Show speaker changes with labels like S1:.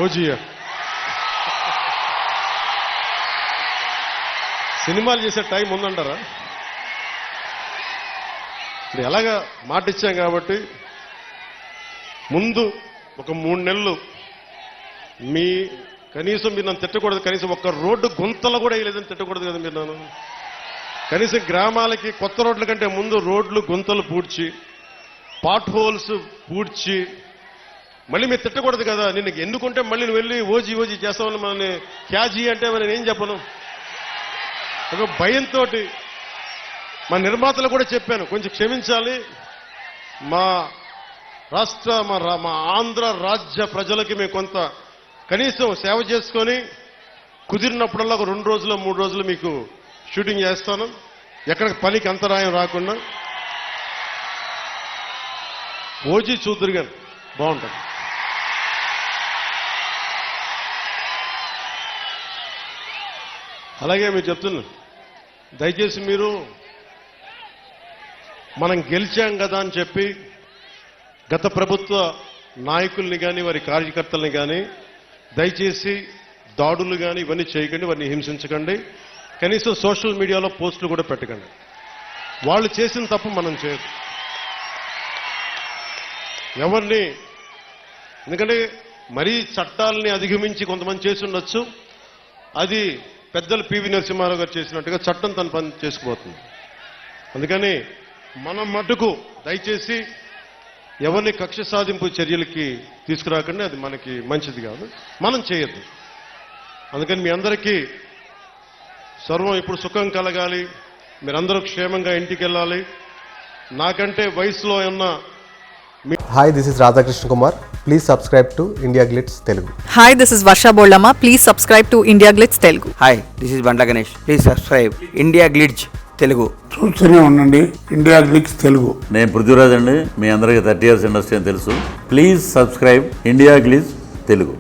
S1: ఓజీయా సినిమాలు చేసే టైం ఉందంటారా? ఇప్పుడు ఎలాగా మాట ఇచ్చాం కాబట్టి ముందు ఒక 3 నెలలు మీ కనీసం మీరు నన్ను తిట్టకూడదు, కనీసం ఒక్క రోడ్డు గుంతలు కూడా వేయలేదని తిట్టకూడదు కదా మీరు నన్ను. కనీసం గ్రామాలకి కొత్త రోడ్ల కంటే ముందు రోడ్లు గుంతలు పూడ్చి పాట్ హోల్స్ పూడ్చి మళ్ళీ మీరు తిట్టకూడదు కదా. నిన్ను ఎందుకుంటే మళ్ళీ నువ్వు వెళ్ళి ఓజీ చేస్తామని మనల్ని క్యాజీ అంటే మరి నేనేం చెప్పను. ఒక భయంతో మా నిర్మాతలు కూడా చెప్పాను, కొంచెం క్షమించాలి, మా రాష్ట్ర మా ఆంధ్ర రాజ్య ప్రజలకి మేము కొంత కనీసం సేవ చేసుకొని కుదిరినప్పుడల్లా ఒక 2 రోజులు 3 రోజులు మీకు షూటింగ్ చేస్తాను, ఎక్కడ పనికి అంతరాయం రాకుండా. ఓజీ చూద్దరు కానీ బాగుంటుంది. అలాగే మీరు చెప్తున్నా, దయచేసి మీరు మనం గెలిచాం కదా అని చెప్పి గత ప్రభుత్వ నాయకుల్ని కానీ వారి కార్యకర్తల్ని కానీ దయచేసి దాడులు కానీ ఇవన్నీ చేయకండి, వారిని హింసించకండి, కనీసం సోషల్ మీడియాలో పోస్టులు కూడా పెట్టకండి. వాళ్ళు చేసిన తప్పు మనం చేయదు ఎవరిని. ఎందుకంటే మరీ చట్టాలని అధిగమించి కొంతమంది చేసి ఉండొచ్చు, అది పెద్దలు పివి నరసింహారావు గారు చేసినట్టుగా చట్టం తన పని చేసుకుపోతుంది. అందుకని మనం మటుకు దయచేసి ఎవరిని కక్ష సాధింపు చర్యలకి తీసుకురాకండి, అది మనకి మంచిది కాదు, మనం చేయొద్దు. అందుకని మీ అందరికీ సర్వం ఇప్పుడు సుఖం కలగాలి, మీరందరూ క్షేమంగా ఇంటికి వెళ్ళాలి. నాకంటే వయసులో ఉన్న
S2: Hi, this is Radhakrishna Kumar. Please subscribe to India Glitz Telugu.
S3: Hi, this is Varsha Boldama. Please subscribe to India Glitz Telugu.
S4: Hi, this is Banda Ganesh. Please subscribe India Glitz Telugu.
S5: చూస్తూనే ఉండండి India glitz Telugu.
S6: నేను పృథ్వీరాజ్ అండి, మీ అందరికీ 30 years industry అని తెలుసు. Please subscribe India glitz Telugu.